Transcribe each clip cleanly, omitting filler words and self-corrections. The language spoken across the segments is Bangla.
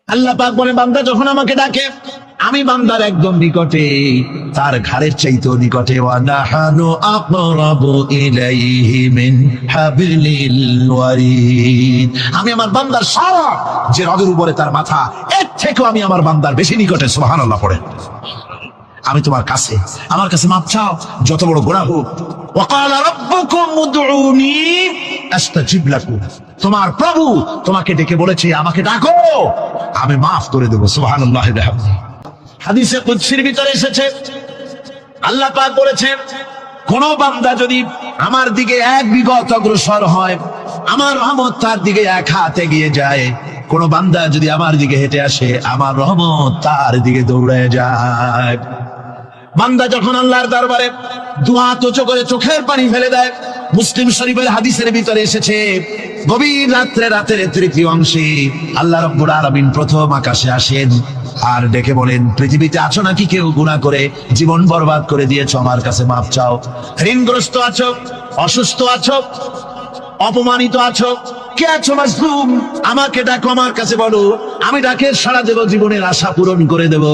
আল্লাহ পাক বলে বান্দা যখন আমাকে ডাকে আমি বান্দার একদম নিকটে, তার ঘাড়ের চাইতেও নিকটে। ওয়া নাহানু আকরাবু ইলাইহি মিন হাবলিল ওয়ারিদ। আমি আমার বান্দার সারা যে রগের উপরে তার মাথা, এর থেকেও আমি আমার বান্দার বেশি নিকটে। সুবহানাল্লাহ পড়েন। আমি তোমার কাছে, আমার কাছে মাপ চাও, যত বড় গুনাহ হোক। ওয়া ক্বালা রাব্বুকুম উদউনি আস্তাজিব লাকুম। তোমার প্রভু তোমাকে ডেকে বলেছে আমাকে ডাকো, আমি মাফ করে দেব। সুবহানাল্লাহ। হাদিসে কুদসির ভিতরে এসেছে, আল্লাহ পাক বলেছেন কোন বান্দা যদি আমার দিকে এক বিগত অগ্রসর হয়, আমার রহমত তার দিকে এক হাত এগিয়ে যায়। কোন বান্দা যদি আমার দিকে হেঁটে আসে, আমার রহমত তার দিকে দৌড়ে যায়। বান্দা যখন আল্লাহর দরবারে দুয়া উঁচু করে চোখের পানি ফেলে দেয়, মুসলিম শরীফের হাদিসের ভিতরে এসেছে গভীর রাত্রে, রাতের তৃতীয় অংশে আল্লাহ রাব্বুল আলামিন প্রথম আকাশে আসেন আর ডেকে বলেন, পৃথিবীতে আছো নাকি কেউ গুনাহ করে জীবন বরবাদ করে দিয়েছো, আমার কাছে মাপ চাও। ঋণগ্রস্ত আছো, অসুস্থ আছো, অপমানিত আছো, কে আছো মাজলুম, আমাকে ডাকো, আমার কাছে বলো, আমি ডাকে সাড়া দেব, জীবনের আশা পূরণ করে দেব।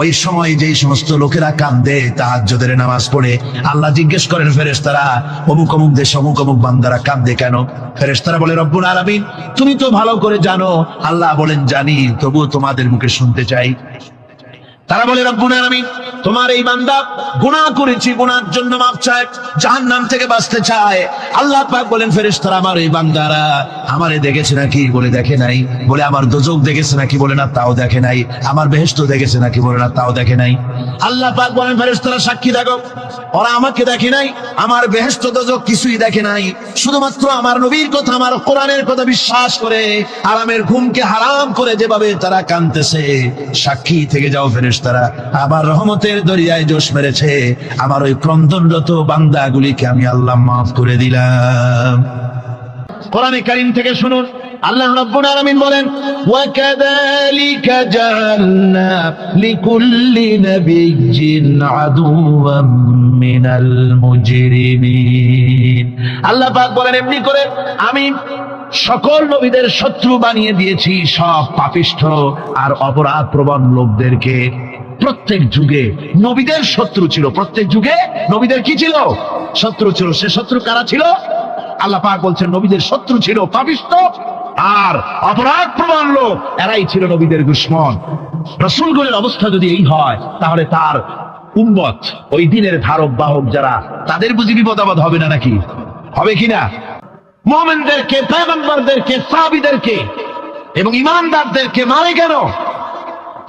ওই সময় যেই সমস্ত লোকেরা কাঁদে তাহাজ্জুদের নামাজ পড়ে, আল্লাহ জিজ্ঞেস করেন ফেরেশতারা, অমুক অমুক দেশ অমুক অমুক বান্দারা কাঁদে কেন? ফেরেশতারা বলে, রব্বুল আলামিন তুমি তো ভালো করে জানো। আল্লাহ বলেন, জানি, তবুও তোমাদের মুখে শুনতে চাই। তারা বলে, রব্বুল আলামিন তোমার এই বান্দা গুনাহ করেছি, গুনাহর জন্য মাপ চায়, জাহান্নাম থেকে বাঁচতে চায়। আল্লাহ পাক বলেন, ফেরেশতারা আমার এই বান্দারা আমারে দেখেছে নাকি? বলে দেখে নাই। বলে আমার দোজখ দেখেছে নাকি? বলে না, তাও দেখে নাই। আমার বেহেশত দেখেছে নাকি? বলে না, তাও দেখে নাই। আল্লাহ পাক বলেন, ফেরেশতারা সাক্ষী থাকো, ওরা আমাকে দেখে নাই, আমার বেহেশত দোজখ কিছুই দেখে নাই, শুধুমাত্র আমার নবীর কথা, আমার কোরআনের কথা বিশ্বাস করে আরামের ঘুমকে হারাম করে যেভাবে তারা কাঁদতেছে, সাক্ষী থেকে যাও ফেরেশতারা, আমার রহমতের দরিয়ায় জোশ মেরেছে, আমার ওই ক্রন্দনরত বান্দাগুলিকে আমি আল্লাহ মাফ করে দিলাম। কোরআনে কারীম থেকে শুনুন, আল্লাহ রাব্বুল আলামিন বলেন, ওয়া কাযালিকা জাআলনা লিকুল্লি নাবিয়্যিন আদুওয়াম মিনাল মুজরিমিন। আল্লাহ পাক বলেন, এমনি করে আমি সকল নবীদের শত্রু বানিয়ে দিয়েছি সব পাপিষ্ঠ আর অপরাধ প্রবণ লোকদেরকে। প্রত্যেক যুগে নবীদের শত্রু ছিল, প্রত্যেক যুগে নবীদের কি ছিল? শত্রু ছিল। সে শত্রু কারা ছিল? আল্লাহ পাক বলছেন নবীদের শত্রু ছিল পাপিষ্ঠ আর অপরাধ প্রবণ লোক, এরাই ছিল নবীদের দুশমন। রাসূলগণের অবস্থা যদি এই হয়, তাহলে তার উম্মত, ওই দিনের ধারক বাহক যারা, তাদের বুঝি বিপদ আপদ হবে না নাকি? হবে কিনা? মুমিনদেরকে, পয়গম্বরদেরকে, সাহাবীদেরকে এবং ঈমানদারদেরকে মারে কেন?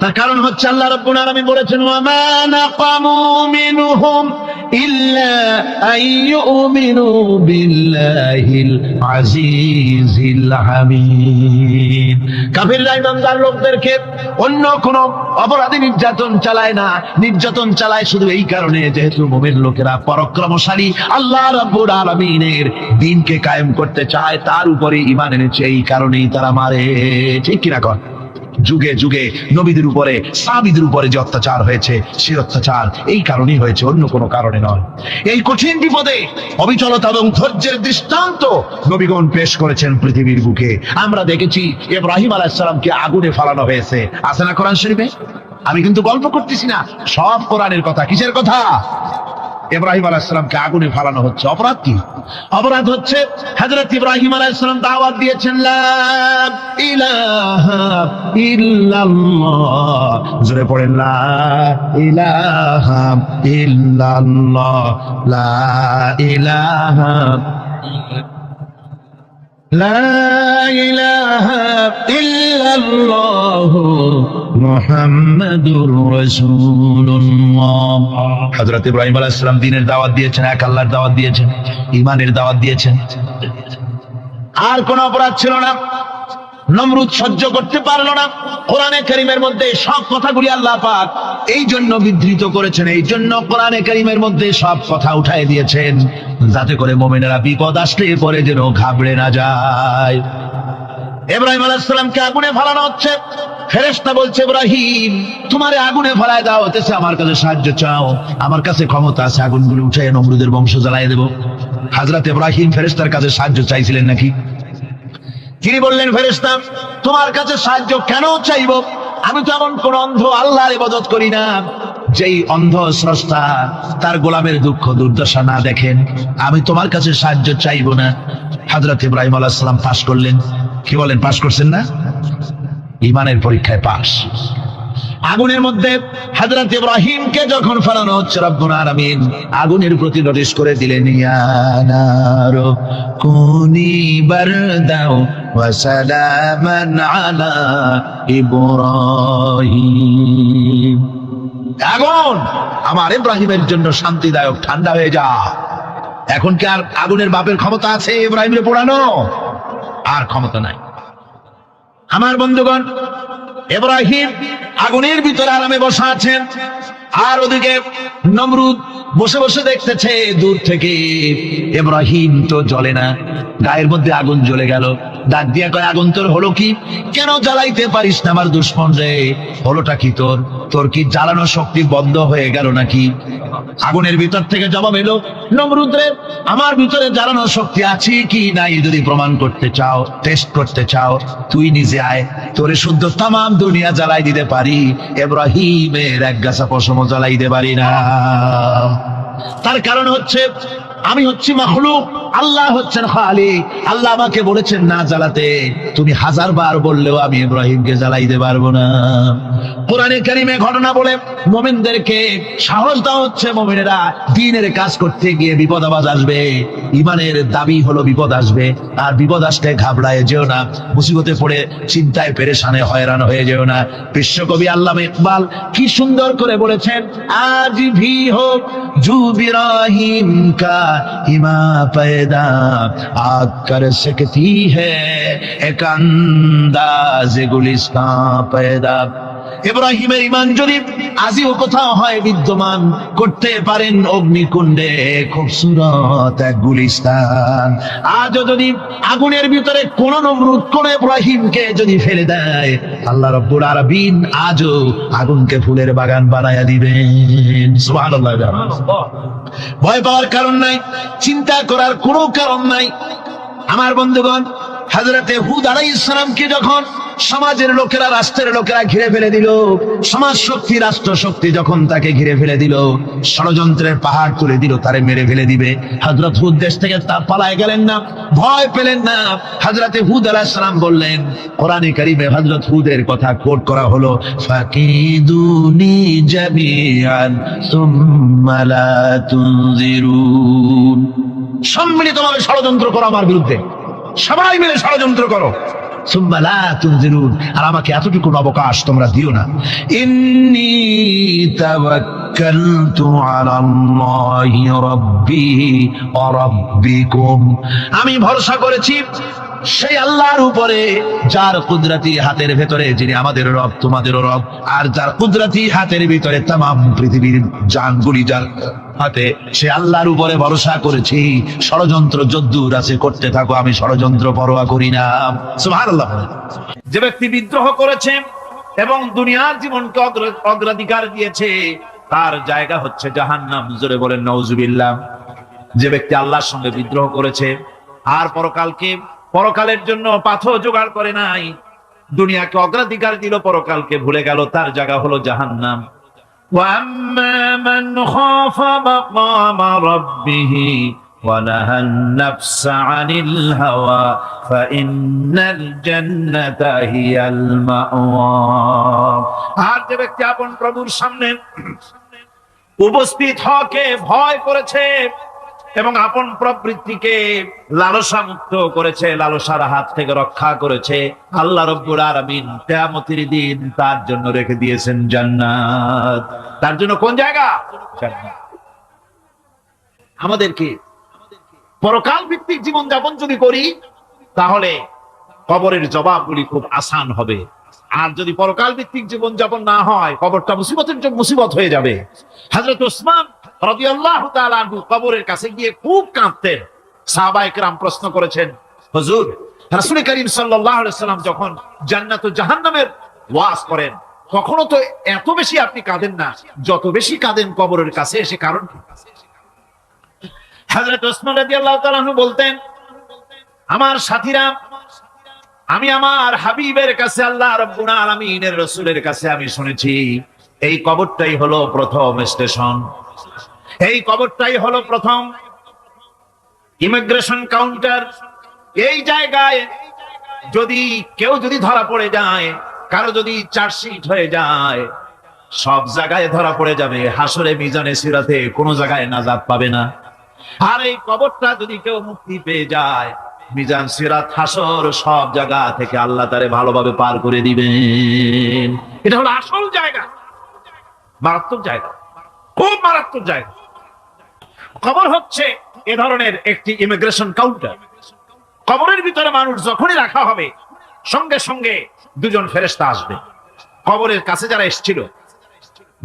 তার কারণ হচ্ছে আল্লাহ রাব্বুল আলামিন বলেছেন, ওয়া মা নাকামু মিনহুম ইল্লা আইয়ুমিনু বিল্লাহিল আজিজিল হামিদ। কাফিররা ঈমানদার লোকদেরকে অন্য কোন অপরাধী নির্যাতন চালায় না, নির্যাতন চালায় শুধু এই কারণে, যেহেতু মুমিন লোকেরা পরাক্রমশালী, আল্লাহ রাব্বুল আলামিনের দ্বীনকে কায়েম করতে চায়, তার উপরে ঈমান এনেছে, এই কারণেই তারা মারে। ঠিক কিনা কর? যুগে যুগে নবীদের উপরে, সাহাবীদের উপরে যে অত্যাচার হয়েছে, সে অত্যাচার এই কারণেই হয়েছে, অন্য কোনো কারণে নয়। এই কঠিন বিপদে অবিচলতা এবং ধৈর্যের দৃষ্টান্ত নবীগণ পেশ করেছেন পৃথিবীর বুকে। আমরা দেখেছি ইব্রাহিম আলাইহিস সালামকে আগুনে ফালানো হয়েছে, আছে না কোরআন শরীফে? আমি কিন্তু গল্প করতেছি না, সব কোরআনের কথা। কিসের কথা? ইব্রাহিম আলাইহিস সালামকে আগুনে ফালানো হচ্ছে। অপরাধ কি? অপরাধ হচ্ছে হযরত ইব্রাহিম আলাইহিস সালাম দাওয়াত দিয়েছেন, লা ইলাহা ইল্লাল্লাহ। জোরে পড়েন, লা ইলাহা ইল্লাল্লাহ, লা ইলাহা লা ইলাহা ইল্লাল্লাহু মুহাম্মাদুর রাসূলুল্লাহ। হযরত ইব্রাহিম আলাইহিস সালাম দ্বীনের দাওয়াত দিয়েছেন, এক আল্লাহর দাওয়াত দিয়েছেন, ঈমানের দাওয়াত দিয়েছেন। আর কোন অপরাধ ছিল না। নমরুদ সহ্য করতে পারল না। কোরআনে কারীমের মধ্যে সব কথাগুলি আল্লাহ পাক এই জন্য বিধৃত করেছেন, এই জন্য কোরআনে কারীমের মধ্যে সব কথা উঠায় দিয়েছেন, যাতে করে মুমিনেরা বিপদ আসলে পরে যেন ঘাবড়ে না যায়। ইব্রাহিম আলাইহিস সালামকে আগুনে ফালানো হচ্ছে। ফেরেশতা বলছে, ইব্রাহিম তোমারে আগুনে ফলায় দেওয়া হতেছে, আমার কাছে সাহায্য চাও, আমার কাছে ক্ষমতা আছে, আগুনগুলো উঠায় নমরুদের বংশ জ্বালায় দেব। হযরত ইব্রাহিম ফেরেশতার কাছে সাহায্য চাইছিলেন নাকি? তিনি বললেন, ফেরেশতা তোমার কাছে সাহায্য কেন চাইব? আমি তো এমন কোন অন্ধ আল্লাহর ইবাদত করি না যেই অন্ধ স্রষ্টা তার গোলামের দুঃখ দুর্দশা না দেখেন। আমি তোমার কাছে সাহায্য চাইবো না। হযরত ইব্রাহিম আলাইহিস সালাম পাস করলেন। কি বলেন, পাস করছেন না? ঈমানের পরীক্ষায় পাস। আগুনের মধ্যে হযরত ইব্রাহিমকে যখন ফেলানো হচ্ছে, রব্বুল আলামিন আগুনের প্রতি নোটিশ করে দিলেন, ইয়া নারু কুনি বারদাও ওয়া সালামান আলা ইব্রাহিম। আগুন, আমার ইব্রাহিমের জন্য শান্তিদায়ক ঠান্ডা হয়ে যা। এখন কি আর আগুনের বাপের ক্ষমতা আছে ইব্রাহিমের পোড়ানো? আর ক্ষমতা নাই। আমার বন্ধুগণ, ইব্রাহিম আগুনের ভিতরে আরামে বসা আছেন, আর ওদিকে নমরুদ বসে বসে দেখতেছে দূর থেকে। ইব্রাহিম তো জ্বলে না, গায়ের মধ্যে আগুন জ্বলে গেল। ডাক দিয়া কয়, আগুন তোর হলো কি? কেন জ্বালাইতে পারিস না আমার দুশমন রে? হলোটা কি তোর? তোর কি জ্বালানোর শক্তি বন্ধ হয়ে গেল নাকি? আগুনের ভিতর থেকে জবাব এলো, নমরুদ রে, আমার ভিতরে জ্বালানোর শক্তি আছে কি নাই যদি প্রমাণ করতে চাও, টেস্ট করতে চাও, তুই নিজে আয়, তোরে শুদ্ধ তামাম দুনিয়া জ্বালাই দিতে পারি, ইব্রাহিমের এক গাছা পশম জ্বালাই দিতে পারি না। তার কারণ হচ্ছে আমি হচ্ছি মাখলুক, আল্লাহ হচ্ছেন খালিক। আল্লাহ আমাকে বলেছেন না জ্বালাতে, তুমি হাজার বার বললেও আমি ইব্রাহিমকে জ্বালাইতে পারবো না। কোরআনে কারিমে ঘটনা বলে মুমিনদেরকে সাহস দেওয়া হচ্ছে, মুমিনেরা দ্বীনের কাজ করতে গিয়ে বিপদ আবাজ আসবে, ঈমানের দাবি হলো বিপদ আসবে, আর বিপদ আসলে ঘাবড়ায় যেও না, মুসিবতে পড়ে চিন্তায় পেরেশানে হয়রান হয়ে যেও না। বিশ্বকবি আল্লামা ইকবাল কি সুন্দর করে বলেছেন, আজ ভি হোক জু ইব্রাহিম কা ইমা पैदा आग कर सकती है एक अंदाज गुलिस्तां पैदा। ইব্রাহিমের ঈমান যদি আজিও কোথাও হয় বিদ্যমান, করতে পারেন অগ্নিকুণ্ডে খুবসুরত এক গুলিস্তান। আজও যদি আগুনের ভিতরে কোন নমরুদ কোন ইব্রাহিমকে যদি ফেলে দেয়, আল্লাহ রাব্বুল আলামিন আজও আগুনকে ফুলের বাগান বানায়া দিবেন। সুবহানাল্লাহ। ভয় পাওয়ার কারণ নাই, চিন্তা করার কোনো কারণ নাই। আমার বন্ধুগণ, হযরতে হুদ আলাইহিস সালামকে যখন সমাজের লোকেরা, রাষ্ট্রের লোকেরা ঘিরে ফেলে দিল, সমাজ শক্তি, রাষ্ট্র শক্তি যখন তাকে ঘিরে ফেলে দিল, ষড়যন্ত্রের পাহাড় তুলে দিল, তারে মেরে ফেলে দিবে, হযরত হুদ দেশ থেকে তা পালায় গেলেন না, ভয় পেলেন না। হযরতে হুদ আলাইহিস সালাম বললেন, কোরআনে কারীমে হযরত হুদের কথা কোট করা হলো, ফাকিদুনি জামিআন সুম্মা লা তুনজিরুন। সম্মিলিতভাবে ষড়যন্ত্র করো আমার বিরুদ্ধে, সবাই মিলে ষড়যন্ত্র করো, সুম্মা লা তুনজিরুন, আর আমাকে এতটুকু অবকাশ তোমরা দিও না। ইন্নী তাওয়াক্কালতু আলাল্লাহি রাব্বি ওয়া রাব্বিকুম, আমি ভরসা করেছি সেই আল্লাহর উপরে যার কুদরতি হাতের ভেতরে, যিনি আমাদের রব তোমাদেরও রব, আর যার কুদরতি হাতের ভিতরে তামাম পৃথিবীর জানগুলি যার হাতে, সে আল্লাহর উপরে ভরসা করেছি। ষড়যন্ত্র যদ্দূর আছে করতে থাকো, আমি ষড়যন্ত্র পরোয়া করি না। সুবহানাল্লাহ। যে ব্যক্তি বিদ্রোহ করেছে এবং দুনিয়ার জীবনকে অগ্রাধিকার দিয়েছে, তার জায়গা হচ্ছে জাহান্নাম। জোরে বলেন নাউজুবিল্লাহ। যে ব্যক্তি আল্লাহর সঙ্গে বিদ্রোহ করেছে আর পরকালের জন্য পাথর জোগাড় করে নাই, দুনিয়াকে অগ্রাধিকার দিল, পরকালকে ভুলে গেল, তার জায়গা হলো জাহান্নাম। وَأَمَّا مَنْ خَافَ مَقَامَ رَبِّهِ وَنَهَى النَّفْسَ عَنِ الْهَوَى فَإِنَّ الْجَنَّةَ هِيَ الْمَأْوَى। আর যে ব্যক্তি আপন প্রভুর সামনে উপস্থিত হওয়াকে ভয় করেছে এবং আপন প্রবৃত্তিকে লালসা মুক্ত করেছে, লালসার হাত থেকে রক্ষা করেছে, আল্লাহ রাব্বুল আলামিন কিয়ামতের দিন তার জন্য রেখে দিয়েছেন জান্নাত। তার জন্য কোন জায়গা? জান্নাত। আমাদেরকে পরকাল ভিত্তিক জীবন যাপন যদি করি, তাহলে কবরের জবাবগুলি খুব আসান হবে। আর যদি পরকাল ভিত্তিক জীবন যাপন না হয়, কবরটা মুসিবত হয়ে যাবে। হযরত ওসমান রাদিয়াল্লাহু তাআলা আনহু কবরের কাছে গিয়ে খুব কাঁদতেন। সাহাবায়ে কেরাম প্রশ্ন করেছেন, হুজুর, রাসূল করিম সাল্লাল্লাহু আলাইহি ওয়াসাল্লাম যখন জান্নাত ও জাহান্নামের ওয়াজ করেন, কখনো তো এত বেশি আপনি কাঁদেন না, যত বেশি কাঁদেন কবরের কাছে এসে, কারণ কি? হযরত ওসমান রাদিয়াল্লাহু তাআলা আনহু বলতেন, আমার সাথীরা আমি আমার হাবিবের কাছে, আল্লাহ রাব্বুল আলামিনের রাসূলের কাছে আমি শুনেছি এই কবরটাই হলো প্রথম স্টেশন, এই কবরটাই হলো প্রথম ইমিগ্রেশন কাউন্টার। এই জায়গায় যদি কেউ ধরা পড়ে যায়, কারো যদি চার্জশিট হয়ে যায়, সব জায়গায় ধরা পড়ে যাবে, হাসরে মিজানে সিরাতে কোনো জায়গায় নাজাত পাবে না। আর এই কবরটা যদি কেউ মুক্তি পেয়ে যায়, মিজান সিরাত হাসর সব জায়গা থেকে আল্লাহ তারে ভালোভাবে পার করে দিবেন। এটা হলো আসল জায়গা, মারাত্মক জায়গা, খুব মারাত্মক জায়গা। কবর হচ্ছে এ ধরনের একটি ইমিগ্রেশন কাউন্টার। কবরের ভিতরে মানুষ যখনই রাখা হবে, সঙ্গে সঙ্গে দুজন ফেরেশতা আসবে। কবরের কাছে যারা এসেছিল,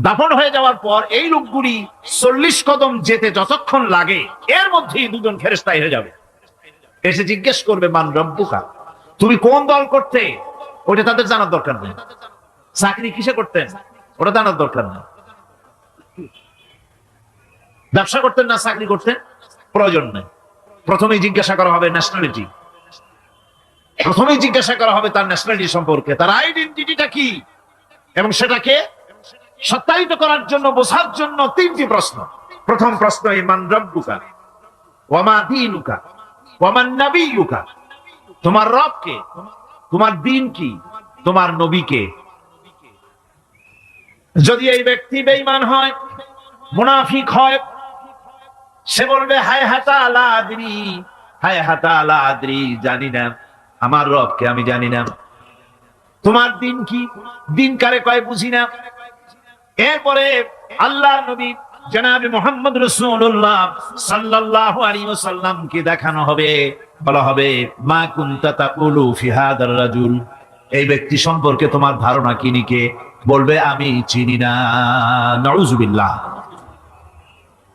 দাফন হয়ে যাওয়ার পর এই লোকগুলি 40 কদম যেতে যতক্ষণ লাগে, এর মধ্যেই দুজন ফেরেশতা এসে যাবে। এসে জিজ্ঞেস করবে, মান রব্বুকা, তুমি কোন দল করতে? ওটা তাদের জানার দরকার নেই। চাকরি কিসে করতেন, ওটা জানার দরকার নেই। ব্যবসা করতেন না চাকরি করতেন, প্রয়োজন নেই। প্রথমেই জিজ্ঞাসা করা হবে ন্যাশনালিটি, প্রথমেই জিজ্ঞাসা করা হবে তার ন্যাশনালিটি সম্পর্কে, তার আইডেন্টিটিটা কি, এবং সেটাকে সত্যায়িত করার জন্য, বোঝার জন্য 3টি প্রশ্ন। প্রথম প্রশ্ন, মান রব্বুকা ওয়া মা দীনুকা ওয়া মান নাবিয়্যুকা, তোমার রব কে, তোমার দ্বীন কি, তোমার নবী কে। যদি এই ব্যক্তি বেঈমান হয়, মুনাফিক হয়, সে বলবে হায় হাতা লা আদরি, হায় হাতা লা আদরি, জানি না আমার রবকে, আমি জানি না। তোমার দিন কি, দিন কারে কয় বুঝি না। এরপরে আল্লাহর নবী জনাব মুহাম্মদ রাসূলুল্লাহ সাল্লাল্লাহু আলাইহি ওয়াসাল্লামকে দেখানো হবে, বলা হবে মা কুনতা তাকুলু ফি হাদার রাজুল, এই ব্যক্তি সম্পর্কে তোমার ধারণা কি নিকে, বলবে আমি চিনি না। নাউযুবিল্লাহ।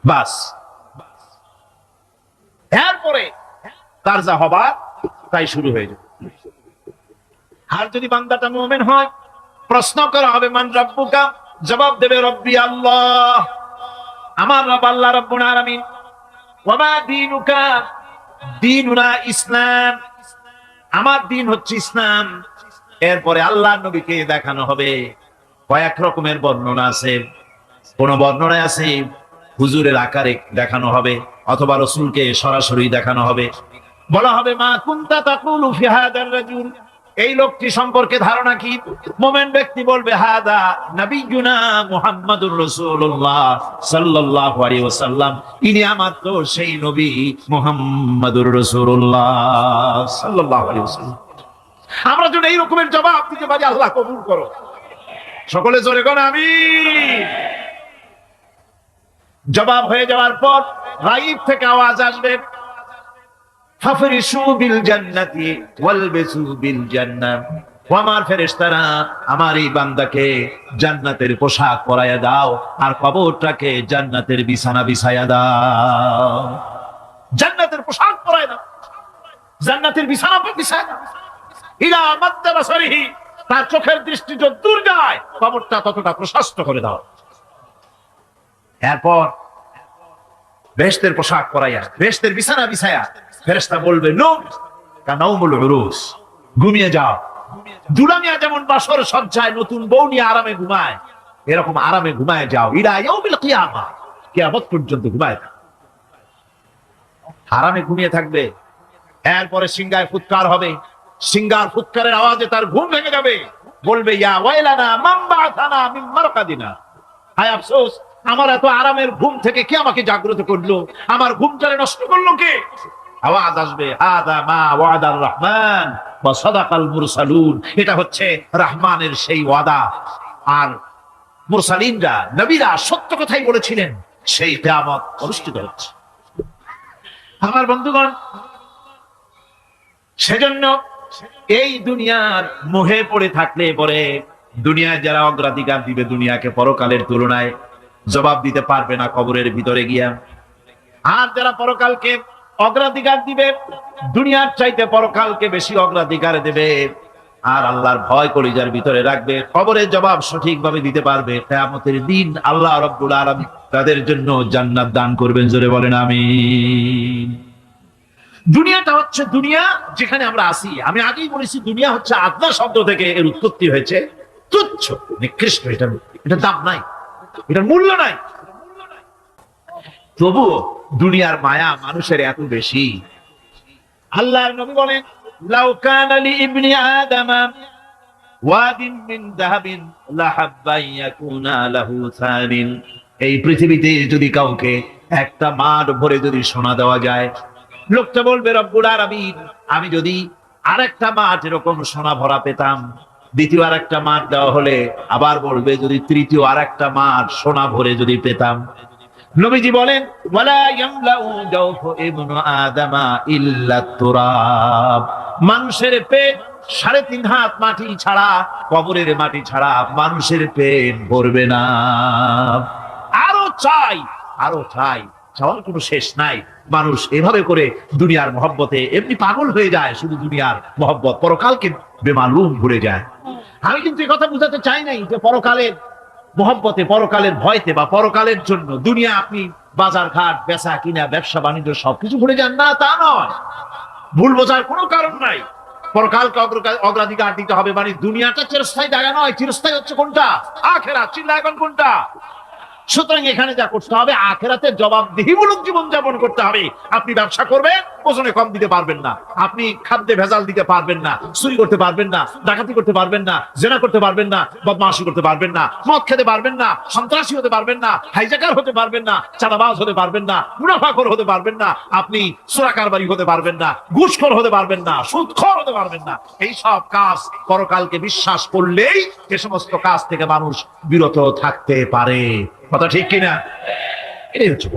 বাস, এরপরে তার যা হবার তাই শুরু হয়ে যাবে। আর যদি বান্দাটা মুমিন হয়, প্রশ্ন করা হবে মান রব্বুকা, জবাব দেবে রব্বি আল্লাহ, আমার রব আল্লাহ রাব্বুল আলামিন। ওয়া মা দীনুকা, দীনুনা ইসলাম, আমার দিন হচ্ছে ইসলাম। এরপরে আল্লাহর নবীকে দেখানো হবে। কয়েক রকমের বর্ণনা আছে, কোন বর্ণনায় আছে হুজুরের আকারে দেখানো হবে, অথবা রাসূলকে সরাসরি দেখানো হবে। বলা হবে মা কুনতা তাকুলু ফি হাদার রাজুল, এই লোকটি সম্পর্কে ধারণা কি। মুমিন ব্যক্তি বলবে হাদা নবিয়ুনা মুহাম্মাদুর রাসূলুল্লাহ সাল্লাল্লাহু আলাইহি ওয়াসাল্লাম, ইনি আমার তো সেই নবী মুহাম্মাদুর রাসূলুল্লাহ সাল্লাল্লাহু আলাইহি ওয়াসাল্লাম। আমরা যদি এই রকমের জবাব দিতে পারি, আল্লাহ কবুল করো। সকলে জোরে কোন আমিন। জবাব হয়ে যাওয়ার পর গায়ব থেকে আওয়াজ আসবে, ফাফরিশু বিল জান্নাতি ওয়ালবিসু বিল জান্নাহ, ও আমার ফেরেশতারা, আমার এই বান্দাকে জান্নাতের পোশাক পরাইয়া দাও, আর কবরটাকে জান্নাতের বিছানা বিছাইয়া দাও। জান্নাতের পোশাক পরাইয়া দাও, জান্নাতের বিছানা বিছাইয়া দাও। ইলা মাদ্দা বাসারিহি, তার চোখের দৃষ্টি যত দূর যায়, কবরটা ততটা প্রশস্ত করে দাও। এরপর বেহেশতের পোশাক পরাইয়া, বেহেশতের বিছানা বিছাইয়া, ফেরেশতা বলবে নূম কানাউমুল উরুস, ঘুমিয়ে যাও। দুলামিয়া যেমন বাসর সজ্জায় নতুন বউ নিয়ে আরামে ঘুমায়, এরকম আরামে ঘুমায় যাও। ইলা ইয়াউমিল কিয়ামা, কিয়ামত পর্যন্ত ঘুমায় থাকো, আরামে ঘুমিয়ে থাকবে। এরপরে সিংহায় ফুৎকার হবে, সিংহার ফুৎকারের আওয়াজে তার ঘুম ভেঙে যাবে। বলবে ইয়া ওয়াইলানা মান বা'আথানা মিন মারকাদিনা, হায় আফসোস, আমার এত আরামের ঘুম থেকে কে আমাকে জাগ্রত করলো, আমার ঘুমটারে নষ্ট করলো কে। আওয়াজ আসবে হাদা মা ওয়াদার রহমান ওয়া সাদাকাল মুরসালুন, এটা হচ্ছে রহমানের সেই ওয়াদা, আর মুরসালিনরা, নবীরা সত্য কথাই বলেছিলেন, সেই কিয়ামত অনুষ্ঠিত হচ্ছে। আমার বন্ধুগণ, সেজন্য এই দুনিয়ার মোহে পড়ে থাকলে পরে দুনিয়ায় যারা অগ্রাধিকার দিবে দুনিয়াকে পরকালের তুলনায়, জবাব দিতে পারবে না কবরের ভিতরে গিয়া। আর যারা পরকালকে অগ্রাধিকার দিবে, দুনিয়ার চাইতে পরকালকে বেশি অগ্রাধিকার দেবে, আর আল্লাহর ভয় কলিজার ভিতরে রাখবে, কবরের জবাব সঠিকভাবে দিতে পারবে, কিয়ামতের দিন আল্লাহ রাব্বুল আলামিন তাদের জন্য জান্নাত দান করবেন। জোরে বলেন আমিন। দুনিয়াটা হচ্ছে দুনিয়া যেখানে আমরা আছি। আমি আগেই বলেছি দুনিয়া হচ্ছে আদনা শব্দ থেকে এর উৎপত্তি হয়েছে। তুচ্ছ, নিকৃষ্ট, এটার দাম নাই, এটার মূল্য নাই। তবুও দুনিয়ার মায়া মানুষের এত বেশি। আল্লাহর নবী বলেন, লাউ কানা লি ইবনি আদামা ওয়াদিন মিন যাহাবিন লাহাব্বা ইয়াকুনা লাহু সারিন। এই পৃথিবীতে যদি কাউকে একটা মাঠ ভরে যদি সোনা দেওয়া যায়, লোকটা বলবে রব্বুল আলামিন, আমি যদি আরেকটা মাঠ এরকম সোনা ভরা পেতাম। দ্বিতীয় আরেকটা মাঠ দেওয়া হলে আবার বলবে যদি তৃতীয় আরেকটা মাঠ সোনা ভরে যদি পেতাম। নবীজি বলেন, ওয়ালা ইয়ামলাউ জাওফু ইবনু আদামা ইল্লা তুরাব। মানুষের পেট 3.5 হাত মাটি ছাড়া, কবরের মাটি ছাড়া মানুষের পেট ভরবে না। আরো চাই, আরো চাই, চাওয়ার কোনো শেষ নাই। মানুষ এভাবে করে দুনিয়ার মহব্বতে এমনি পাগল হয়ে যায়, শুধু দুনিয়ার মহব্বত, পরকালকে বেমালুম ভুলে যায়। আমি কিন্তু এই কথা বুঝাতে চাই নাই যে পরকালের মহব্বতে, পরকালের ভয়তে বা পরকালের জন্য দুনিয়া আপনি বাজার ঘাট, বেচা কিনা, ব্যবসা বাণিজ্য সবকিছু ভুলে যান, না তা নয়। ভুল বোঝার কোনো কারণ নাই। পরকালকে অগ্রাধিকার দিতে হবে, মানে দুনিয়াটা চিরস্থায়ী জায়গা নয়। চিরস্থায়ী হচ্ছে কোনটা? আখিরাত। চিন্তা এখন কোনটা? সুতরাং এখানে যা করতে হবে, আখিরাতের জবাবদিহিমূলক জীবন যাপন করতে হবে। আপনি ব্যবসা করবেন, ওজনে কম দিতে পারবেন না। আপনি খাদ্যে ভেজাল দিতে পারবেন না, চুরি করতে পারবেন না, ডাকাতি করতে পারবেন না, জেনা করতে পারবেন না, বদমাশি করতে পারবেন না, মদ খেতে পারবেন না, সন্ত্রাসী হতে পারবেন না, হাইজাকার হতে পারবেন না, চাঁদাবাজ হতে পারবেন না, মুনাফাখোর হতে পারবেন না, আপনি চোরা কারবারি হতে পারবেন না, ঘুষখোর হতে পারবেন না, সুদখোর হতে পারবেন না। এই সব কাজ পরকালকে বিশ্বাস করলেই এ সমস্ত কাজ থেকে মানুষ বিরত থাকতে পারে। কথা ঠিক কিনা? এটাই হচ্ছে।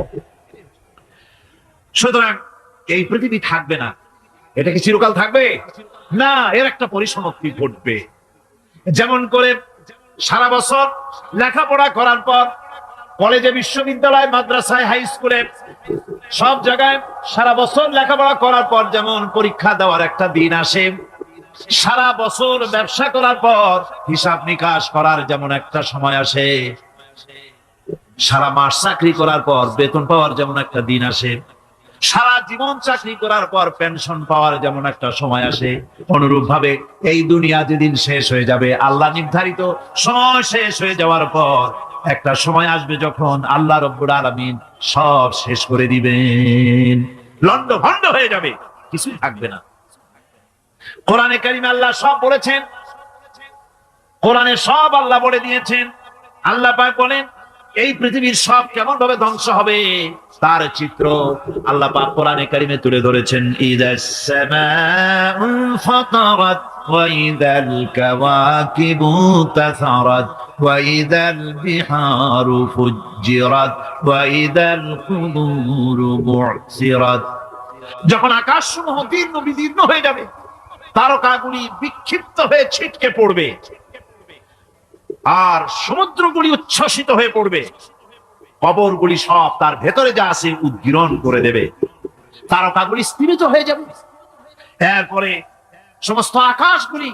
সুতরাং এই পৃথিবী থাকবে না, এটা কি চিরকাল থাকবে? না, এর একটা পরিসমাপ্তি ঘটবে। যেমন করে সারা বছর লেখাপড়া করার পর কলেজে, বিশ্ববিদ্যালয়, মাদ্রাসায়, হাই স্কুলে, সব জায়গায় সারা বছর লেখাপড়া করার পর যেমন পরীক্ষা দেওয়ার একটা দিন আসে, সারা বছর ব্যবসা করার পর হিসাব নিকাশ করার যেমন একটা সময় আসে, সারা মাস চাকরি করার পর বেতন পাওয়ার যেমন একটা দিন আসে, সারা জীবন চাকরি করার পর পেনশন পাওয়ার যেমন একটা সময় আসে, অনুরূপ ভাবে এই দুনিয়া যেদিন শেষ হয়ে যাবে, আল্লাহ নির্ধারিত সময় শেষ হয়ে যাওয়ার পর একটা সময় আসবে যখন আল্লাহ রব্বুল আলামিন সব শেষ করে দিবেন, লন্ডভন্ড হয়ে যাবে, কিছুই থাকবে না। কোরআনে কারিমে আল্লাহ সব বলেছেন, কোরআনে সব আল্লাহ বলে দিয়েছেন। আল্লাহ পাক বলেন এই পৃথিবীর সব কেমন ভাবে ধ্বংস হবে তার চিত্র আল্লাহ পাক কোরআনে কারিমে তুলে ধরেছেন। ইদাস সামাউ ফাতারাত ওয়া ইদাল কাওয়াকিবু তাসারাত ওয়া ইদাল বিহারু ফুজ্জিরাত ওয়া ইদাল কুবুরু বু'সিরাত। যখন আকাশসমূহ দীর্ঘ বিদীর্ণ হয়ে যাবে, তারকাগুলি বিক্ষিপ্ত হয়ে ছিটকে পড়বে, আর সমুদ্রগুলি উচ্ছ্বসিত হয়ে পড়বে, কবরগুলি সব তার ভেতরে যা আছে উদ্গীরণ করে দেবে, তারকাগুলি স্থিমিত হয়ে যাবে। এরপরে সমস্ত আকাশগুলি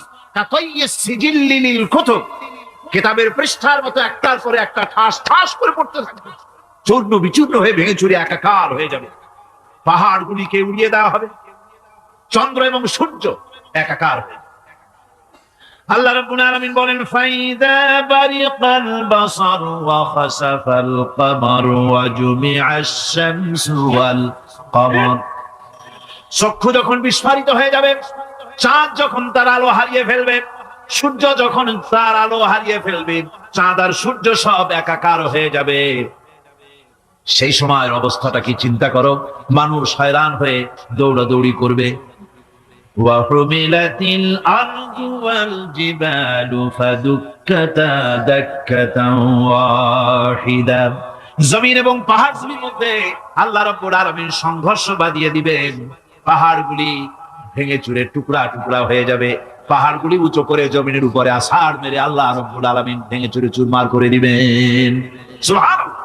সিজিল্লিল কুতুব, কিতাবের পৃষ্ঠার মতো একটার পরে একটা ঠাস ঠাস করে পড়তে থাকবে, চূর্ণ বিচূর্ণ হয়ে ভেঙে চুরে একাকার হয়ে যাবে। পাহাড়গুলিকে উড়িয়ে দেওয়া হবে, চন্দ্র এবং সূর্য একাকার হয়ে। আল্লাহ রাব্বুল আলামিন বলেন, ফাইদা বারিকাল বাসার ওয়া খাসাফাল কমার ওয়া জুমিআশ শামসু ওয়াল কমার। চক্ষু যখন বিস্ফারিত হয়ে যাবে, চাঁদ যখন তার আলো হারিয়ে ফেলবে, সূর্য যখন তার আলো হারিয়ে ফেলবে, চাঁদ আর সূর্য সব একাকার হয়ে যাবে, সেই সময়ের অবস্থাটা কি চিন্তা করো। মানুষ হয়রান হয়ে দৌড়াদৌড়ি করবে। وحملت الأرض والجبال فدكتا دكة واحدة। জমিন এবং পাহাড়গুলির মধ্যে আল্লাহ রাব্বুল আলামিন সংঘর্ষ বাঁধিয়ে দিবেন, পাহাড়গুলি ভেঙে চুরে টুকরা টুকরা হয়ে যাবে, পাহাড়গুলি উঁচু করে জমিনের উপরে আছাড় মেরে আল্লাহ রাব্বুল আলামিন ভেঙে চুরে চুরমার করে দিবেন। সুবহানাল্লাহ।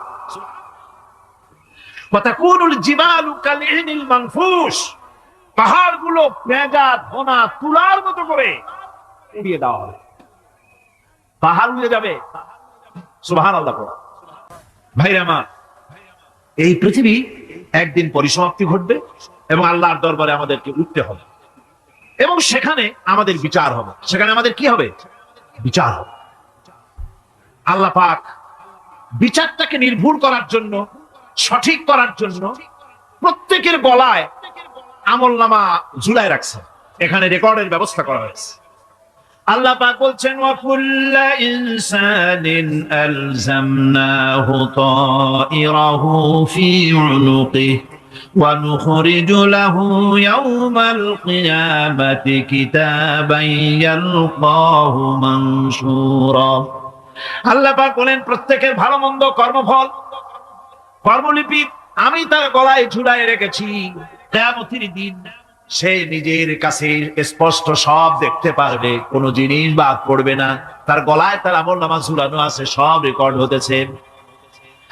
ওয়া তাকুনুল জিবালু কালইহনিল মানফুশ, পাহাড়গুলো পেঁজা ধোনা তুলার মতো করে উড়িয়ে দেওয়া হবে, পাহাড় উড়ে যাবে। সুবহানাল্লাহ। ভাইরা আমার, এই পৃথিবী একদিন পরিসমাপ্তি ঘটবে, এবং আল্লাহর দরবারে আমাদেরকে উঠতে হবে এবং সেখানে আমাদের বিচার হবে। সেখানে আমাদের কি হবে? বিচার হবে। আল্লাহ পাক বিচারটাকে নির্ভুল করার জন্য, সঠিক করার জন্য প্রত্যেকের গলায় আমলনামা ঝুলায় রাখছে, এখানে রেকর্ডের ব্যবস্থা করা হয়েছে। আল্লাহ পাক বলছেন ওয়া কুল্লু ইনসানিন আলজামনাহু তাইরাহু ফি উনুকিহি ওয়া নুখরিজু লাহু ইয়াওমাল কিয়ামাতি কিতাবান ইয়ালকাহু মানশুরা। আল্লাহ পাক বলেন প্রত্যেকের ভালো মন্দ কর্মফল, কর্মলিপি আমি তার গলায় ঝুলায় রেখেছি। কিয়ামতের দিন সে নিজের কাছে স্পষ্ট সব দেখতে পারবে, কোনো জিনিস বাদ পড়বে না। তার গলায় তার আমলনামা ঝুলানো আছে, সব রেকর্ড হতেছে।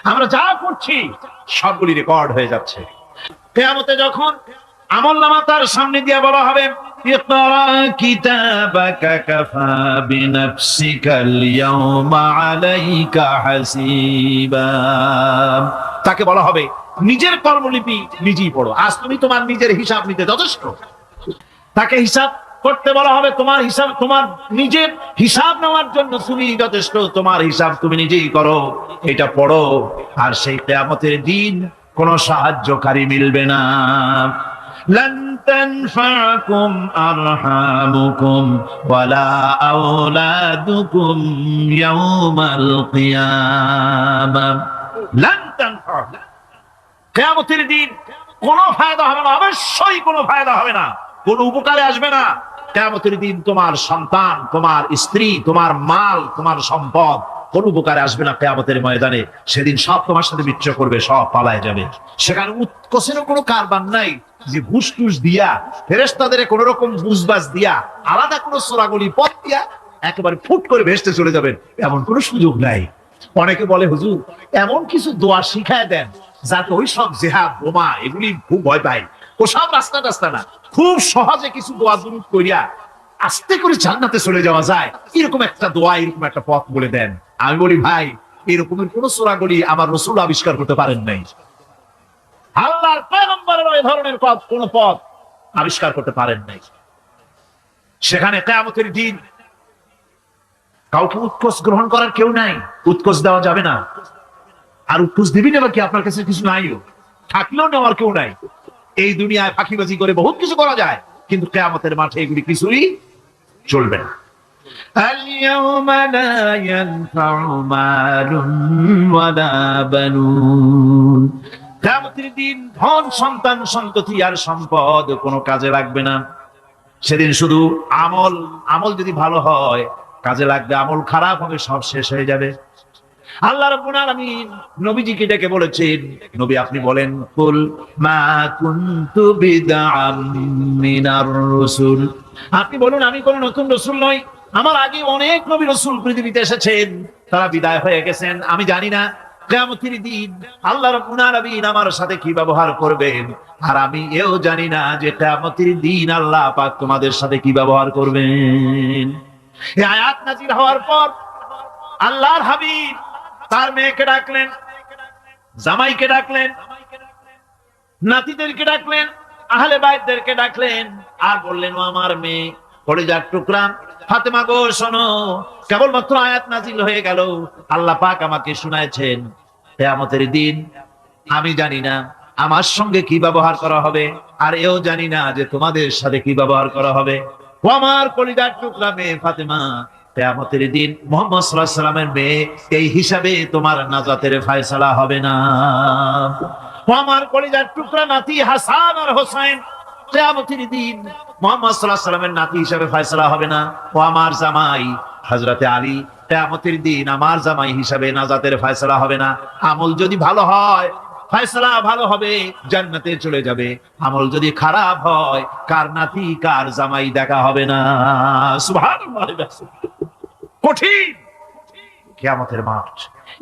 আমরা যা করছি সবগুলি রেকর্ড হয়ে যাচ্ছে। কিয়ামতে যখন আমলনামা তার সামনে দিয়ে বলা হবে ইকরা কিতাবাকা কাফা বিনাফসিকাল ইয়াওমা আলাইকা হাসিবা, তাকে বলা হবে নিজের কর্মলিপি নিজেই পড়ো, আজ তুমি তোমার নিজের হিসাব নিতে যথেষ্ট। তাকে হিসাব করতে বলা হবে, তোমার হিসাব, তোমার নিজের হিসাব নেওয়ার জন্য তুমি যথেষ্ট, তোমার হিসাব তুমি নিজেই করো, এটা পড়ো। আর সেই কিয়ামতের দিন কোনো সাহায্যকারী মিলবে না। লান তানফাকুম আরহামুকুম ওয়ালা আওলাদুকুম ইয়াওমাল কিয়ামা। লান তানফাকুম, কিয়ামতের দিন কোনো ফায়দা হবে না, অবশ্যই কোনো ফায়দা হবে না, কোনো উপকারে আসবে না। কিয়ামতের দিন তোমার সন্তান, তোমার স্ত্রী, তোমার মাল, তোমার সম্পদ কোনো উপকারে আসবে না। কিয়ামতের ময়দানে সেদিন সব তোমার সাথে বিচ্ছু করবে, সব পালায় যাবে। সেখানে উৎকোষেরও কোনো কারবার নাই যে ঘুষ টুস দিয়া, ফেরেশতাদের কোন রকম বুঝবাজ দিয়া, আলাদা কোনো সোরাগলি পথ দিয়া একেবারে ফুট করে ভেসতে চলে যাবেন, এমন কোনো সুযোগ নাই। অনেকে বলে হুজুর এমন কিছু দোয়া শিখায় দেন যাতে ওই সব জেহাদ বোমা এগুলি খুব ভয় পায়, ওসব রাস্তা রাস্তা না, খুব সহজে কিছু দোয়া দুরূদ করিয়া আস্তে করে জান্নাতে চলে যাওয়া যায়, এরকম একটা দোয়া, এরকম একটা পথ বলে দেন। আমি বলি ভাই এরকমের কোন সূরাগুলি আমার রাসূল আবিষ্কার করতে পারেন নাই, আল্লাহর পয়গম্বরের ওই ধরনের কোন পথ আবিষ্কার করতে পারেন নাই। সেখানে কিয়ামতের দিন কাউকে উৎকোষ গ্রহণ করার কেউ নাই, উৎকোষ দেওয়া যাবে না। আর উৎকোষ দিবি না কি? আপনার কাছে কিছু নাইও, থাকলেও নেওয়ার কেউ নাই। এই দুনিয়ায় ফাঁকিবাজি করে বহুত কিছু করা যায়, কিন্তু কিয়ামতের মাঠে এগুলি কিছুই চলবে না। اليوم لا ينفع مال ولا بنون। কিয়ামতের দিন ধন সন্তান সন্ততি আর সম্পদ কোনো কাজে লাগবে না। সেদিন শুধু আমল যদি ভালো হয় কাজে লাগবে, আমল খারাপ হবে সব শেষ হয়ে যাবে। আল্লাহ রাব্বুল আলামিন নবীজিকে ডেকে বলেছেন, নবী আপনি বলেন কুল মা কুনতু বিদআম মিনার রাসূল, আপনি বলুন আমি কোন নতুন রাসূল নই, আমার আগে অনেক নবী রাসূল পৃথিবীতে এসেছেন, তারা বিদায় হয়ে গেছেন। আমি জানি না কিয়ামতের দিন আল্লাহ রাব্বুল আলামিন আমার সাথে কি ব্যবহার করবেন, আর আমি এও জানি না যে কিয়ামতের দিন আল্লাহ পাক তোমাদের সাথে কি ব্যবহার করবেন। এই আয়াত নাযিল হওয়ার পর আল্লাহর হাবিব তার মেয়েকে ডাকলেন, জামাইকে ডাকলেন, নাতিদেরকে ডাকলেন, আহলে বাইতদেরকে ডাকলেন, আর বললেন ও আমার মেয়ে কলিজার টুকরা ফাতেমা গো শোনো, কেবলমাত্র আয়াত নাযিল হয়ে গেল, আল্লাহ পাক আমাকে শুনাইছেন কিয়ামতের দিন আমি জানি না আমার সঙ্গে কি ব্যবহার করা হবে, আর এও জানি না যে তোমাদের সাথে কি ব্যবহার করা হবে। ও আমার কলিজার টুকরা মেয়ে ফাতেমা, কিয়ামতের দিন মুহাম্মদ সাল্লাল্লাহু আলাইহি ওয়াসাল্লামের মেয়ে, এই হিসাবে তোমার নাজাতের ফয়সালা হবে না। ও আমার কলিজার টুকরা নাতি হাসান আর হোসেন, কিয়ামতের দিন মুহাম্মদ সাল্লাল্লাহু আলাইহি ওয়াসাল্লামের নাতি হিসাবে ফয়সালা হবে না। ও আমার জামাই হযরতে আলী, কিয়ামতের দিন আমার জামাই হিসাবে নাজাতের ফয়সালা হবে না। আমল যদি ভালো হয় ফয়সালা ভালো হবে, জান্নাতে চলে যাবে। আমল যদি খারাপ হয় কার নাতি কার জামাই দেখা হবে না। সুবহানাল্লাহ। কঠিন কিয়ামতের মাঠ।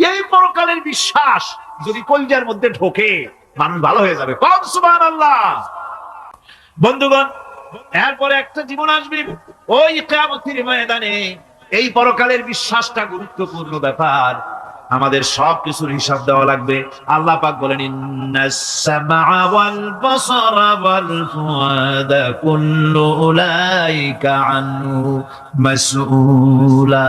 এই পরকালের বিশ্বাস যদি কলিজার মধ্যে ঢোকে মানুষ ভালো হয়ে যাবে। কোন সুবহানাল্লাহ। বন্ধুগণ, এরপরে একটা জীবন আসবে ওই কিয়ামতের ময়দানে। এই পরকালের বিশ্বাসটা গুরুত্বপূর্ণ ব্যাপার। আমাদের সব কিছুর হিসাব দেওয়া লাগবে। আল্লাহ পাক বলেন ইন্নাস সামআ ওয়াল বাসারা ওয়াল ফুআদা কুল্লু উলাইকা আনহু মাসউলা।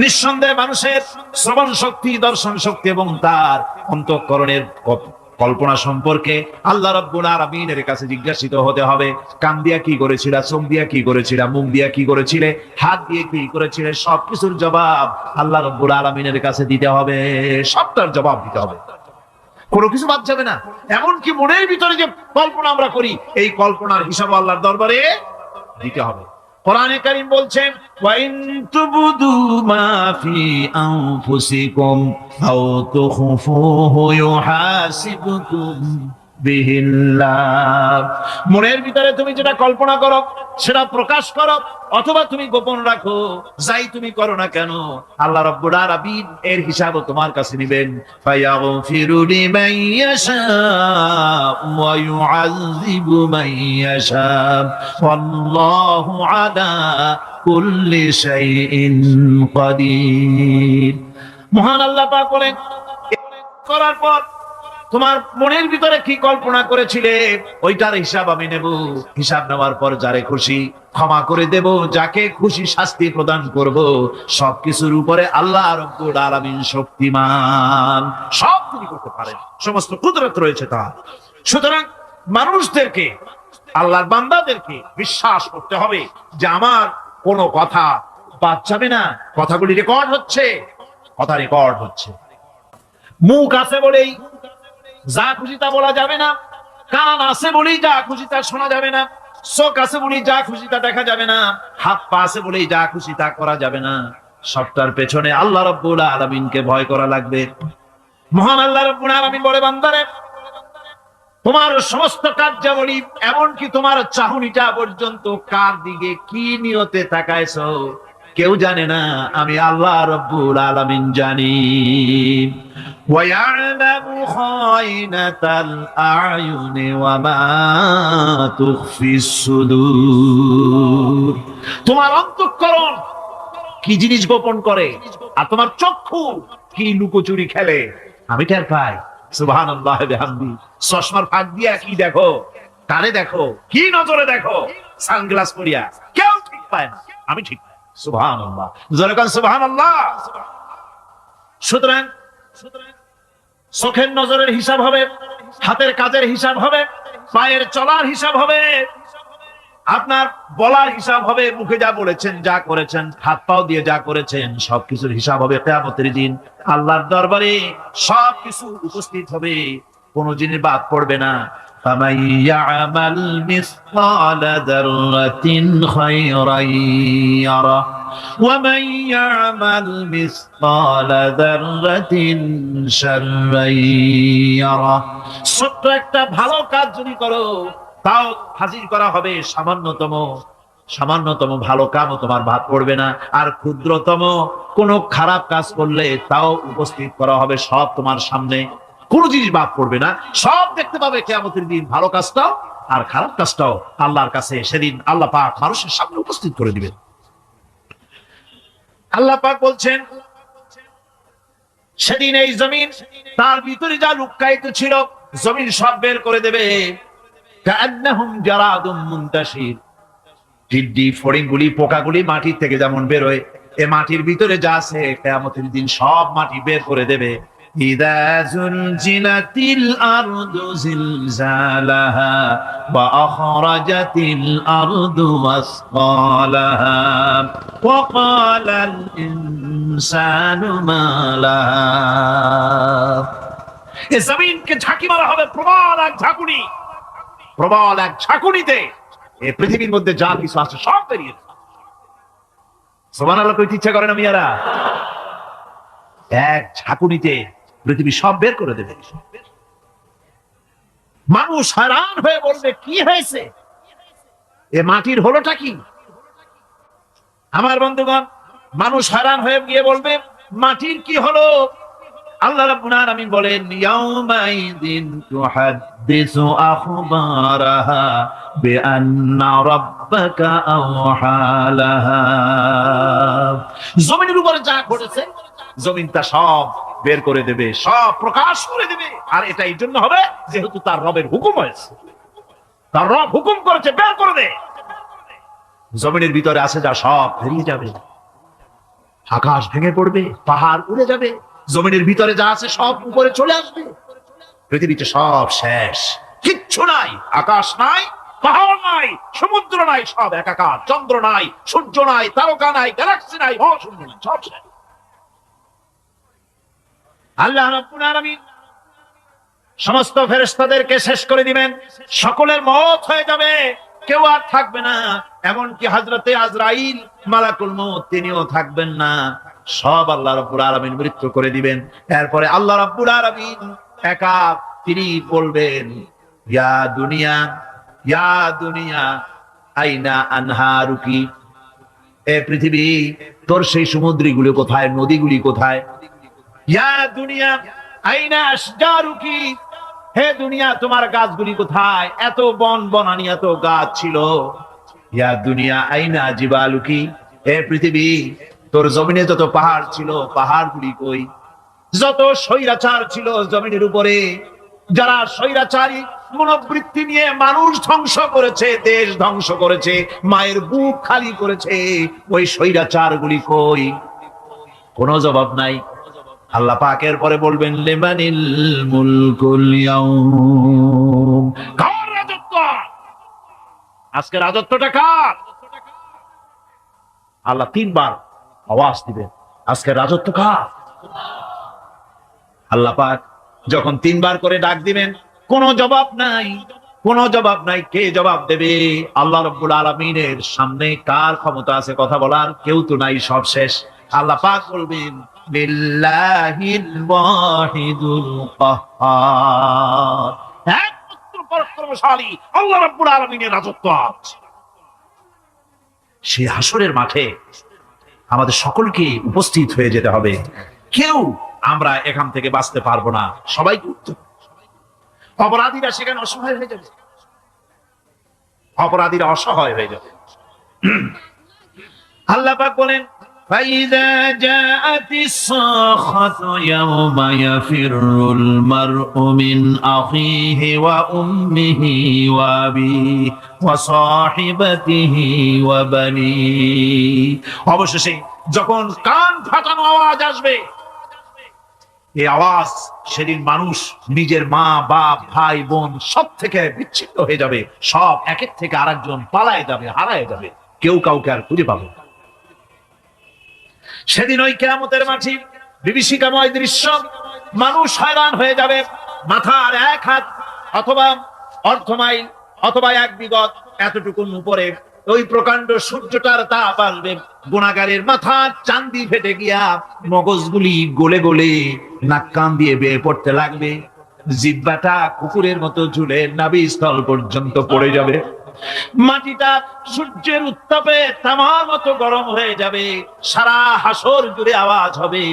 নিঃসন্দেহে মানুষের শ্রবণ শক্তি, দর্শন শক্তি এবং তার অন্তঃকরণের কল্পনা সম্পর্কে আল্লাহ রাব্বুল আলামিনের কাছে জিজ্ঞাসিত হতে হবে। কান দিয়া কি করেছিলা, চোখ দিয়া কি করেছিলা, মুখ দিয়া কি করেছিলে, হাত দিয়ে কি করেছিলে, সবকিছুর জবাব আল্লাহ রাব্বুল আলামিনের কাছে দিতে হবে। সবটার জবাব দিতে হবে, কোনো কিছু বাদ যাবে না। এমনকি মনের ভিতরে যে কল্পনা আমরা করি, এই কল্পনার হিসাব আল্লাহর দরবারে দিতে হবে। কোরআনে কারীম বলছেন ওয়া ইন তুবদু মা ফি আনফুসিকুম আও তুখফুহু ইউহাসিবকুম বিহিল্লাহ। মনের ভিতরে তুমি যেটা কল্পনা করো সেটা প্রকাশ করো, অথবা তুমি গোপন রাখো, যাই তুমি করো না কেন আল্লাহ রাব্বুল আলামিন এর হিসাবও তোমার কাছে নেবেন। ফায়াগফিরু লিমান ইয়াশা ওয়া ইউআযযিবু মান ইয়াশা ওয়াল্লাহু আলা কুল্লি শাইইন কাদির। মহান আল্লাহ পাক বলেন, করার পর তোমার মনের ভিতরে কি কল্পনা করেছিলে ওইটার হিসাব আমি নেব। হিসাব নেওয়ার পর যারে খুশি ক্ষমা করে দেব, যাকে খুশি শাস্তি প্রদান করব। সবকিছুর উপরে আল্লাহ রাব্বুল আলামিন শক্তিমান, সব তিনি করতে পারেন, সমস্ত কুদরত রয়েছে তার। সুতরাং মানুষদেরকে, আল্লাহর বান্দাদেরকে বিশ্বাস করতে হবে যে আমার কোনো কথা বাদ যাবে না। কথাগুলি রেকর্ড হচ্ছে, কথা রেকর্ড হচ্ছে। মুখ আছে বলেই যা খুশি তা বলা যাবে না, কান আছে বলেই যা খুশি তা শোনা যাবে না, চোখ আছে বলেই যা খুশি তা দেখা যাবে না, হাত পা আছে বলেই যা খুশি তা করা যাবে না। সবটার পেছনে আল্লাহ রাব্বুল আলামিনকে ভয় করা লাগবে। মহান আল্লাহ রাব্বুল আলামিন বলে, বান্দারে তোমার সমস্ত কার্যাবলী, এমনকি তোমার চাহনিটা পর্যন্ত কার দিকে কি নিয়তে তাকাইছো কেউ জানে না, আমি আল্লাহ রাব্বুল আলামিন জানি। وَيَعْلَمُ خَائِنَةَ الْأَعْيُنِ وَمَا تُخْفِي الصُّدُورُ। তোমার অন্তঃকরণ কি জিনিস গোপন করে, আর তোমার চক্ষু কি লুকোচুরি খেলে আমি টের পাই। সুবহানাল্লাহ বিহামদি। চশমার ফাঁক দিয়া কি দেখো, কানে দেখো, কি নজরে দেখো, সানগ্লাস পরিয়া কেউ ঠিক পায় না, আমি ঠিক পাই। সুবহানাল্লাহ, জোরে কোন সুবহানাল্লাহ। সুতরাং চোখের নজরের হিসাব হবে, হাতের কাজের হিসাব হবে, পায়ের চলার হিসাব হবে, আপনার বলার হিসাব হবে, মুখে যা বলেছেন, যা করেছেন, হাত পাও দিয়ে যা করেছেন, সবকিছুর হিসাব হবে কিয়ামতের দিন। আল্লাহর দরবারে সবকিছু উপস্থিত হবে, কোনো জিনিস বাদ পড়বে না। فَمَن يَعْمَلْ مِثْقَالَ ذَرَّةٍ خَيْرًا يَرَهُ وَمَن يَعْمَلْ مِثْقَالَ ذَرَّةٍ شَرًّا يَرَهُ। ছোট্ট একটা ভালো কাজ যদি করো তাও হাজির করা হবে, সামান্যতম ভালো কামও তোমার বাদ পড়বে না। আর ক্ষুদ্রতম কোনো খারাপ কাজ করলে তাও উপস্থিত করা হবে, সব তোমার সামনে, কোনো জিনিস বাদ পড়বে না, সব দেখতে পাবে কিয়ামতের দিন। ভালো কাজটাও আর খারাপ কাজটাও আল্লাহর কাছে সেদিন আল্লাহ পাক মানুষের সামনে উপস্থিত করে দিবেন। আল্লাহ পাক বলছেন, সেদিন এই জমিন তার ভিতরে যা লুকায়িত ছিল জমিন সব বের করে দেবে। কাআন্নাহুম জারাদুম মুনতাশির। টিড্ডি, ফড়িংগুলি, পোকাগুলি মাটির থেকে যেমন বের হয়, এ মাটির ভিতরে যা আছে কিয়ামতের দিন সব মাটি বের করে দেবে। ইযা যুলজিলাতিল আরদু জিলজালাহা ওয়া আখরাজাতিল আরদু আসকালাহা ওয়া ক্বালাল ইনসানু মা লাহা। এই জমিনকে ঝাঁকি মারা হবে প্রবল এক ঝাঁকুনি, প্রবল এক ঝাঁকুনিতে এই পৃথিবীর মধ্যে যা কিছু আছে সব বেরিয়ে যাবে। সুবহানাল্লাহ কইতে ইচ্ছা করে না মিয়ারা? এক ঝাঁকুনিতে পৃথিবী সব বের করে দেবে। মানুষ হয়রান হয়ে বলবে, কি হয়েছে, এ মাটির হলোটা কি? আমার বন্ধুগণ, মানুষ হয়রান হয়ে গিয়ে বলবে, মাটির কি হলো? আল্লাহ রাব্বুল আলামিন বলেন, ইয়াউমাইদিন তুহাদ্দিসু আখবারাহা বিআন্না রাব্বাকা আওহা লাহা। জমিনের উপরে যা ঘটেছে জমিনটা সব বের করে দেবে, সব প্রকাশ করে দেবে। আর এটা এই জন্য হবে যেহেতু তার রবের হুকুম হয়েছে, তার রব হুকুম করেছে বের করে দে। জমিনের ভিতরে আছে যা সব বেরিয়ে যাবে, আকাশ ভেঙে পড়বে, পাহাড় উড়ে যাবে, জমিনের ভিতরে যা আছে সব উপরে চলে আসবে, পৃথিবীতে সব শেষ, কিচ্ছু নাই, আকাশ নাই, পাহাড় নাই, সমুদ্র নাই, সব একাকার, চন্দ্র নাই, সূর্য নাই, তারকা নাই, গ্যালাক্সি নাই, মহাশূন্য নাই, সব শেষ। আল্লাহ রাব্বুল আলামিন সমস্ত ফেরেশতাদেরকে শেষ করে দিবেন, সকলের মওত হয়ে যাবে, কেউ আর থাকবে না, এমনকি হযরতে আজরাইল মালাকুল মউত তিনিও থাকবেন না, সব আল্লাহ রাব্বুল আলামিন মৃত্যু করে দিবেন। এরপরে আল্লাহ রাব্বুল আলামিন একা তিনি বলবেন, ইয়া দুনিয়া, ইয়া দুনিয়া আইনা আনহারুকি, এ পৃথিবী তোর সেই সমুদ্রগুলো কোথায়, নদীগুলি কোথায়? ইয়া দুনিয়া আইনা আশজারুকি, হে দুনিয়া তোমার গাছগুলি কোথায়, এত বন বনানি এত গাছ ছিল। ইয়া দুনিয়া আইনা জিবালুকি, হে পৃথিবী তোর জমিনে যত পাহাড় ছিল পাহাড়গুলি কই? যত স্বৈরাচার ছিল জমিনের উপরে, যারা স্বৈরাচারী মনোবৃত্তি নিয়ে মানুষ ধ্বংস করেছে, দেশ ধ্বংস করেছে, মায়ের বুক খালি করেছে, ওই স্বৈরাচার গুলি কই? কোনো জবাব নাই। আল্লাহ পাক এর পরে বলবেন, লিমানিল মুলকুল ইয়াউম, কার রাজত্ব আজকে? রাজত্বটা কার? আল্লাহ তিনবার আওয়াজ দিবেন, আজকে রাজত্ব কার? আল্লাহ পাক যখন তিনবার করে ডাক দিবেন, কোনো জবাব নাই, কোনো জবাব নাই। কে জবাব দেবে? আল্লাহ রাব্বুল আলামিনের সামনে কার ক্ষমতা আছে কথা বলার? কেউ তো নাই, সব শেষ। আল্লাহ পাক বলবেন, লিল্লাহিল ওয়াহিদুল কাহ্হার, একমাত্র পরাক্রমশালী আল্লাহ রাব্বুল আলামিনের রাজত্ব আছে। সেই হাসরের মাঠে আমাদের সকলকে উপস্থিত হয়ে যেতে হবে, কেউ আমরা এখান থেকে বাঁচতে পারবো না, সবাইকে উঠতে হবে। অপরাধীরা সেখানে অসহায় হয়ে যাবে, অপরাধীরা অসহায় হয়ে যাবে। আল্লাহ পাক বলেন, فَإِذَا جَاءَتِ الصَّاخَّةُ يَوْمَ يَفِرُّ الْمَرْءُ مِنْ أَخِيهِ وَأُمِّهِ وَأَبِيهِ وَصَاحِبَتِهِ وَبَنِيهِ, অবশেষে যখন কান ফাটানো আওয়াজ আসবে, এই আওয়াজ সেদিন মানুষ নিজের মা বাপ ভাই বোন সব থেকে বিচ্ছিন্ন হয়ে যাবে, সব একের থেকে আরেকজন পালায় যাবে, হারায় যাবে, কেউ কাউকে আর খুঁজে পাবে না। সেদিন ওই কিয়ামতের মাঠে বিভীষিকাময় দৃশ্য, মানুষ হয়রান হয়ে যাবে, মাথার এক হাত অথবা অর্ধ মাইল অথবা এক বিগত এতটুকুন উপরে ওই প্রকাণ্ড সূর্যটার তাপ আসবে, গুনাহগারের মাথা চান্দি ফেটে গিয়া মগজগুলি গলে গলে নাক কান দিয়ে বেয়ে পড়তে লাগবে, জিহ্বাটা কুকুরের মতো ঝুলে নাভিস্থল পর্যন্ত পড়ে যাবে, মাটিটা সূর্যের উত্তাপে তামার মতো গরম হয়ে যাবে, সারা হাসর জুড়ে আওয়াজ হবে,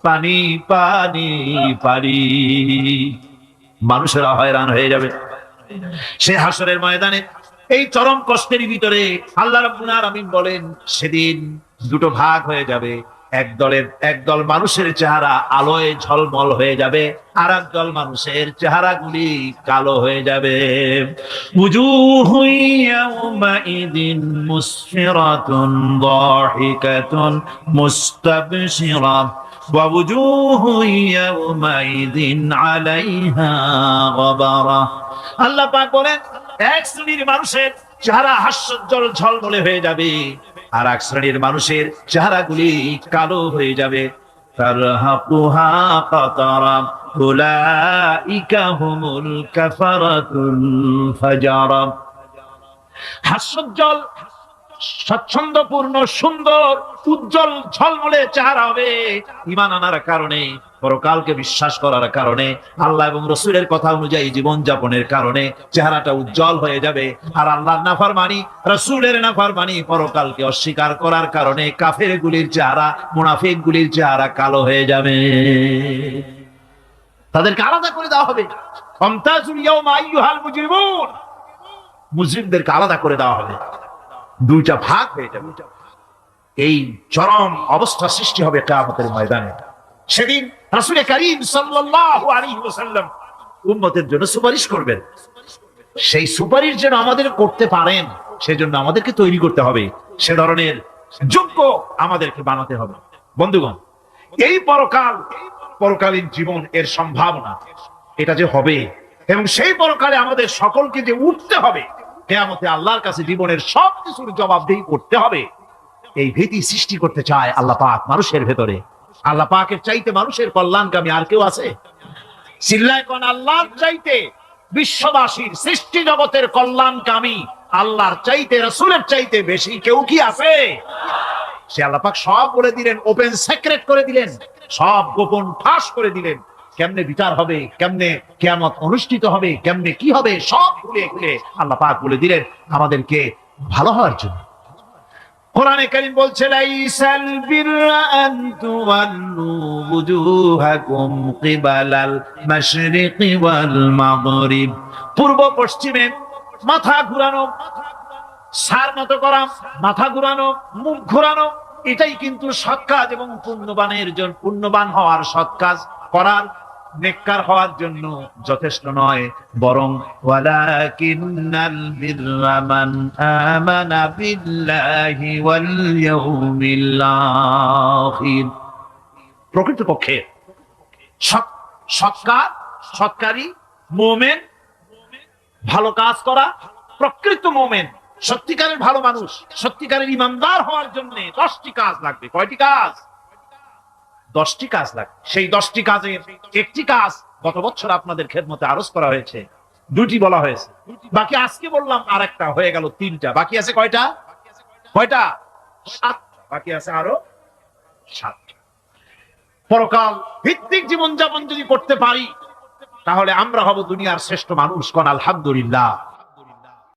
পানি পানি পানি। মানুষেরা হয়রান হয়ে যাবে সে হাসরের ময়দানে। এই চরম কষ্টের ভিতরে আল্লাহ রাব্বুল আলামিন বলেন, সেদিন দুটো ভাগ হয়ে যাবে, একদল মানুষের চেহারা আলোয় ঝলমল হয়ে যাবে, আর একদল মানুষের চেহারাগুলি কালো হয়ে যাবে। উজুহু ইয়াওমাইদিন মুসফিরাতুন দাহিকাতুন মুস্তাবশিরা ওয়া উজুহু ইয়াওমাইদিন আলাইহা গাবারা। আল্লাহ পাক বলেন, এক শ্রেণীর মানুষের চেহারা হাস্যোজ্জ্বল ঝলমলে হয়ে যাবে, আর এক শ্রেণীর মানুষের চেহারাগুলি কালো হয়ে যাবে। তারহাকুহা কাতারা উলাইকা হুমুল কাফারাতুল ফাজারা। হাস্যোজ্জ্বল, স্বচ্ছন্দপূর্ণ, সুন্দর, উজ্জ্বল ঝলমলে চেহারা হবে ঈমান আনার কারণে, পরকালকে বিশ্বাস করার কারণে, আল্লাহ এবং রাসূলের কথা অনুযায়ী জীবন যাপনের কারণে চেহারাটা উজ্জ্বল হয়ে যাবে। আর আল্লাহর নাফরমানি, রাসূলের নাফরমানি, পরকালকে অস্বীকার করার কারণে কাফেরগুলির চেহারা, মুনাফিকগুলির চেহারা কালো হয়ে যাবে। তাদেরকে আলাদা করে দেওয়া হবে। ফামতাজুল ইয়াওমা আইয়ুহাল মুজরিমুন, মুজরিমদেরকে আলাদা করে দেওয়া হবে, দুইটা ভাগ হয়ে যাবে। এই চরম অবস্থা সৃষ্টি হবে কিয়ামতের ময়দানে। সেদিন রাসূল করিম সাল্লাল্লাহু আলাইহি ওয়াসাল্লাম উম্মতের জন্য সুপারিশ করবেন। সেই সুপারিশ যেন আমাদের করতে পারেন, সেজন্য আমাদেরকে তৈরি করতে হবে, সে ধরনের যোগ্য আমাদেরকে বানাতে হবে। বন্ধুগণ, এই পরকালীন জীবন এর সম্ভাবনা এটা যে হবে, এবং সেই পরকালে আমাদের সকলকে যে উঠতে হবে, কিয়ামতে আল্লাহর কাছে জীবনের সবকিছুর জবাবদিহি করতে হবে, এই ভীতি সৃষ্টি করতে চায় আল্লাহ পাক মানুষের ভেতরে। আল্লাহ পাকের চাইতে মানুষের কল্যাণকামী আর কেউ আছে? চিল্লায় কোন আল্লাহর চাইতে, বিশ্ববাসীর সৃষ্টি জগতের কল্যাণকামী আল্লাহর চাইতে, রাসূলের চাইতে বেশি কেউ কি আছে? সে আল্লাহ পাক সব বলে দিলেন, ওপেন সিক্রেট করে দিলেন, সব গোপন ফাঁস করে দিলেন। কেমনে বিচার হবে, কেমনে কিয়ামত অনুষ্ঠিত হবে, কেমনে কি হবে, সব খুলে খুলে আল্লাহ পাক বলে দিলেন আমাদেরকে ভালো হওয়ার জন্য। কোরআনে কারীম বলছে, লাইসাল বিররা আন তুওয়াল্লু বুজুহাকুম কিবালাল মাশরিকি ওয়াল মাগরিব। পূর্ব পশ্চিমে মাথা ঘুরানো, সার মত করা, মাথা ঘুরানো, মুখ ঘুরানো, এটাই কিন্তু সৎ কাজ এবং পুণ্যবান হওয়ার, সৎ কাজ করার, নেককার হওয়ার জন্য যথেষ্ট নয়, বরং ওয়ালাকিন্নাল বিররা মান আমানা বিল্লাহি ওয়াল ইয়াউমিল আখির। প্রকৃতপক্ষে সৎকারী মুমিন, ভালো কাজ করা, প্রকৃত মুমিন, সত্যিকারের ভালো মানুষ, সত্যিকারের ইমানদার হওয়ার জন্য 10টি কাজ লাগবে। কয়টি কাজ? 10টি কাজ লাগবে। সেই 10টি কাজের একটি কাজ গত বছর আপনাদের খেদমতে আরজ করা হয়েছে, 2টি বলা হয়েছে, বাকি আজকে বললাম আরেকটা, হয়ে গেল 3টা। বাকি আছে কয়টা? 7টা। বাকি আছে আরো 7টা। পরকাল ভিত্তিক জীবনযাপন যদি করতে পারি, তাহলে আমরা হব দুনিয়ার শ্রেষ্ঠ মানুষ। কোন আলহামদুলিল্লাহ।